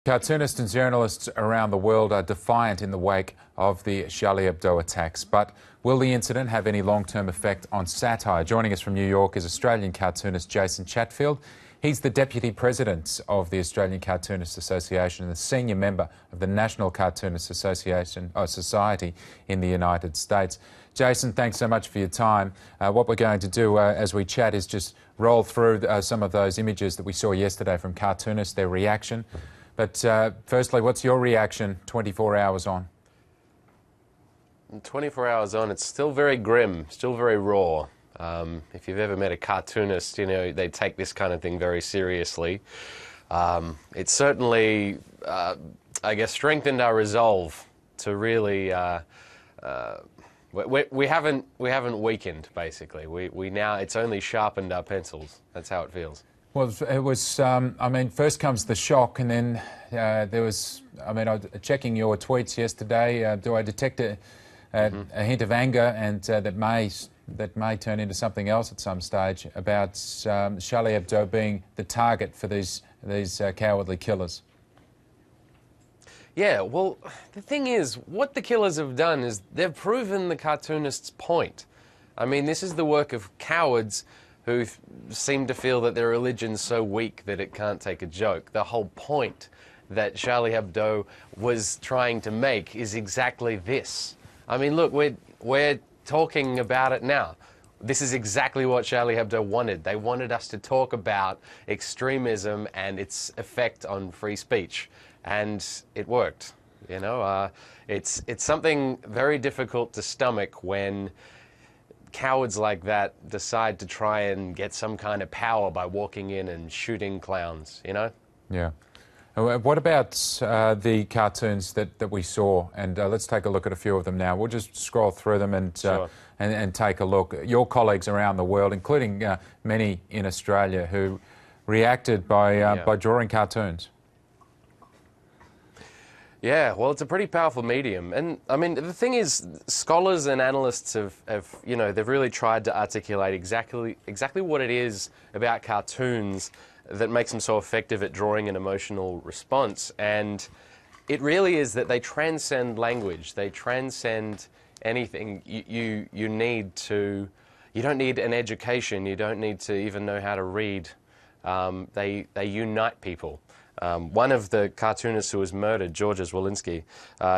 Cartoonists and journalists around the world are defiant in the wake of the Charlie Hebdo attacks. But will the incident have any long-term effect on satire? Joining us from New York is Australian cartoonist Jason Chatfield. He's the Deputy President of the Australian Cartoonists Association and the senior member of the National Cartoonists Society in the United States. Jason, thanks so much for your time. What we're going to do as we chat is just roll through some of those images that we saw yesterday from cartoonists, their reaction. But firstly, what's your reaction 24 hours on? 24 hours on, it's still very grim, still very raw. If you've ever met a cartoonist, you know, they take this kind of thing very seriously. It's certainly, I guess, strengthened our resolve to really... we haven't weakened, basically. We now, it's only sharpened our pencils. That's how it feels. Well, it was, I mean, first comes the shock, and then there was, I mean, I was checking your tweets yesterday. Do I detect a hint of anger, and that may turn into something else at some stage about Charlie Hebdo being the target for these cowardly killers? Yeah, well, the thing is, what the killers have done is they've proven the cartoonists' point. I mean, this is the work of cowards who seem to feel that their religion's so weak that it can't take a joke. The whole point that Charlie Hebdo was trying to make is exactly this. I mean, look, we're talking about it now. This is exactly what Charlie Hebdo wanted. They wanted us to talk about extremism and its effect on free speech. And it worked, you know. It's something very difficult to stomach when cowards like that decide to try and get some kind of power by walking in and shooting clowns, you know? Yeah. What about the cartoons that we saw? And let's take a look at a few of them now. We'll just scroll through them and Sure. and take a look. Your colleagues around the world, including many in Australia, who reacted by drawing cartoons. Yeah, well, it's a pretty powerful medium. And, I mean, the thing is, scholars and analysts have you know, they've really tried to articulate exactly what it is about cartoons that makes them so effective at drawing an emotional response. And it really is that they transcend language. They transcend anything you need to... You don't need an education. You don't need to even know how to read. They unite people. One of the cartoonists who was murdered, George Walensky,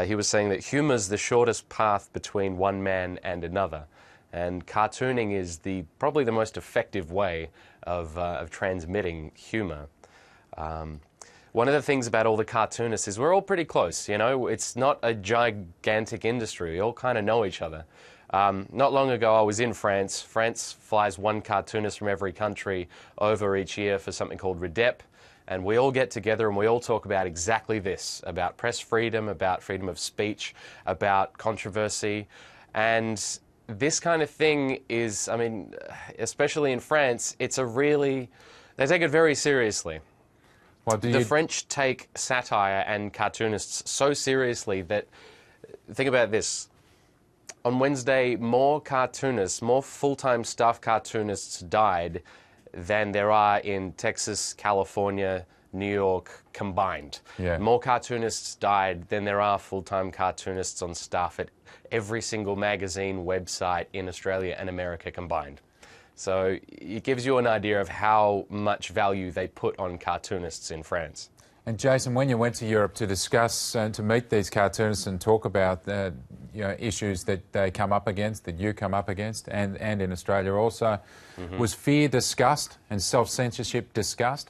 he was saying that humor's the shortest path between one man and another. And cartooning is probably the most effective way of transmitting humor. One of the things about all the cartoonists is we're all pretty close, you know. It's not a gigantic industry. We all kind of know each other. Not long ago, I was in France. France flies one cartoonist from every country over each year for something called REDEP. And we all get together and we all talk about exactly this, about press freedom, about freedom of speech, about controversy. And this kind of thing is, I mean, especially in France, they take it very seriously. The French take satire and cartoonists so seriously that, think about this, on Wednesday, more cartoonists, more full-time staff cartoonists died than there are in Texas, California, New York combined. Yeah. More cartoonists died than there are full-time cartoonists on staff at every single magazine, website in Australia and America combined. So it gives you an idea of how much value they put on cartoonists in France. And Jason, when you went to Europe to discuss and to meet these cartoonists and talk about the issues that they come up against, that you come up against, and in Australia also, was fear discussed and self-censorship discussed?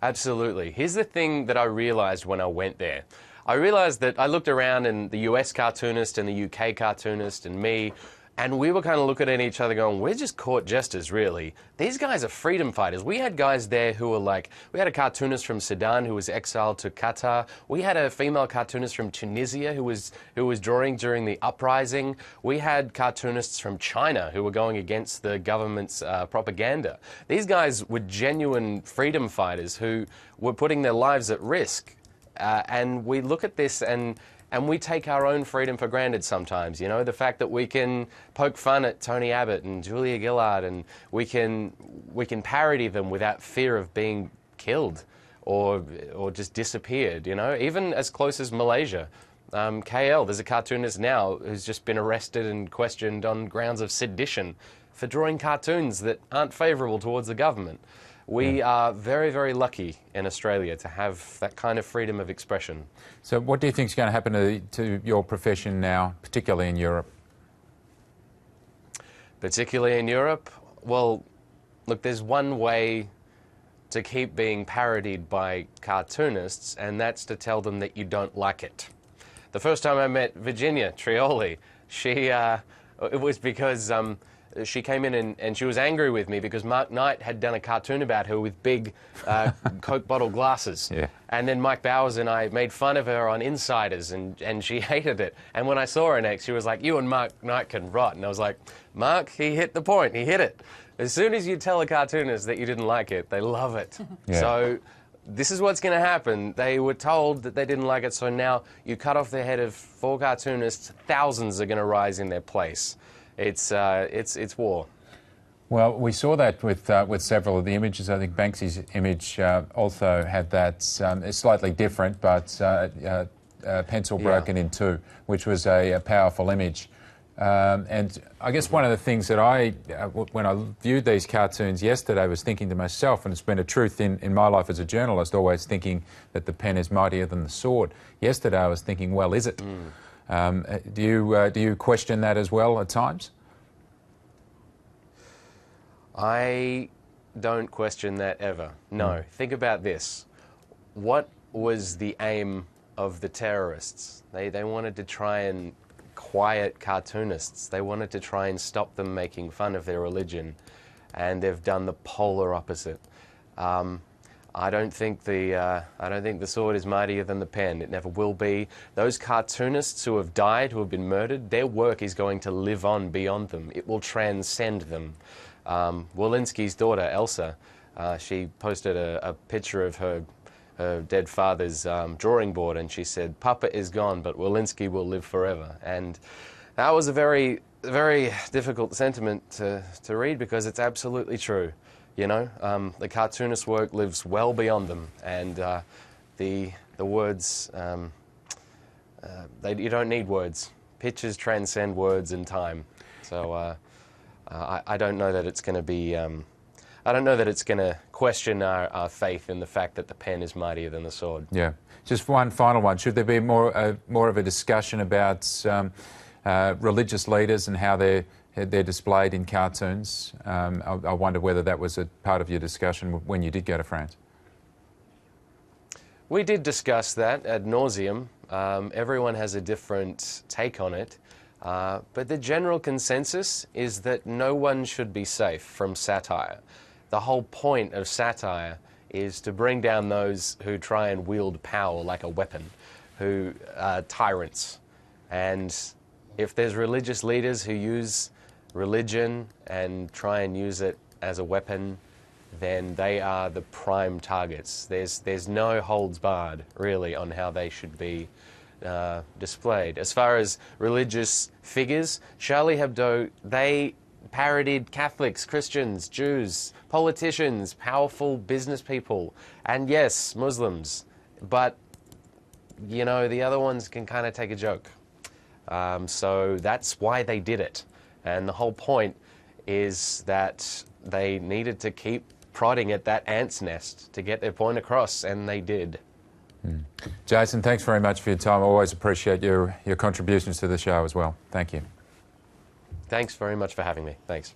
Absolutely. Here's the thing that I realised when I went there. I realised that I looked around and the US cartoonist and the UK cartoonist and me, and we were kind of looking at each other going, we're just court jesters, really. These guys are freedom fighters. We had guys there who were like, we had a cartoonist from Sudan who was exiled to Qatar. We had a female cartoonist from Tunisia who was drawing during the uprising. We had cartoonists from China who were going against the government's propaganda. These guys were genuine freedom fighters who were putting their lives at risk. And we look at this and we take our own freedom for granted sometimes, you know, the fact that we can poke fun at Tony Abbott and Julia Gillard and we can parody them without fear of being killed or just disappeared, you know, even as close as Malaysia. KL, there's a cartoonist now who's just been arrested and questioned on grounds of sedition for drawing cartoons that aren't favourable towards the government. We are very, very lucky in Australia to have that kind of freedom of expression. So what do you think is going to happen to your profession now, particularly in Europe? Particularly in Europe? Well, look, there's one way to keep being parodied by cartoonists, and that's to tell them that you don't like it. The first time I met Virginia Trioli, it was because she came in and she was angry with me because Mark Knight had done a cartoon about her with big Coke bottle glasses. Yeah. And then Mike Bowers and I made fun of her on Insiders, and she hated it. And when I saw her next, she was like, "You and Mark Knight can rot." And I was like, "Mark, he hit the point. He hit it." As soon as you tell a cartoonist that you didn't like it, they love it. Yeah. So this is what's going to happen. They were told that they didn't like it, so now you cut off the head of 4 cartoonists, thousands are going to rise in their place. It's war. Well, we saw that with several of the images. I think Banksy's image also had that. It's slightly different, but pencil broken in two, which was a powerful image. And I guess one of the things that when I viewed these cartoons yesterday, was thinking to myself, and it's been a truth in my life as a journalist, always thinking that the pen is mightier than the sword. Yesterday I was thinking, well, is it? Do you question that as well at times? I don't question that ever. No. Think about this. What was the aim of the terrorists? They wanted to try and quiet cartoonists. They wanted to try and stop them making fun of their religion, and they've done the polar opposite. I don't think the sword is mightier than the pen. It never will be. Those cartoonists who have died, who have been murdered, their work is going to live on beyond them. It will transcend them. Walensky's daughter, Elsa, she posted a picture of her dead father's drawing board, and she said, "Papa is gone, but Walensky will live forever." And that was a very, very difficult sentiment to read, because it's absolutely true. You know, the cartoonist work lives well beyond them, and the words, you don't need words. Pictures transcend words and time. So I don't know that it's going to be. I don't know that it's going to question our faith in the fact that the pen is mightier than the sword. Yeah. Just one final one. Should there be more of a discussion about religious leaders and how they're displayed in cartoons? I wonder whether that was a part of your discussion when you did go to France. We did discuss that ad nauseum. Everyone has a different take on it. But the general consensus is that no one should be safe from satire. The whole point of satire is to bring down those who try and wield power like a weapon, who are tyrants. And if there's religious leaders who use religion and try and use it as a weapon, then they are the prime targets. There's no holds barred, really, on how they should be displayed. As far as religious figures, Charlie Hebdo, they parodied Catholics, Christians, Jews, politicians, powerful business people, and yes, Muslims. But, you know, the other ones can kind of take a joke. So that's why they did it. And the whole point is that they needed to keep prodding at that ant's nest to get their point across, and they did. Jason, thanks very much for your time. I always appreciate your contributions to the show as well. Thank you. Thanks very much for having me. Thanks.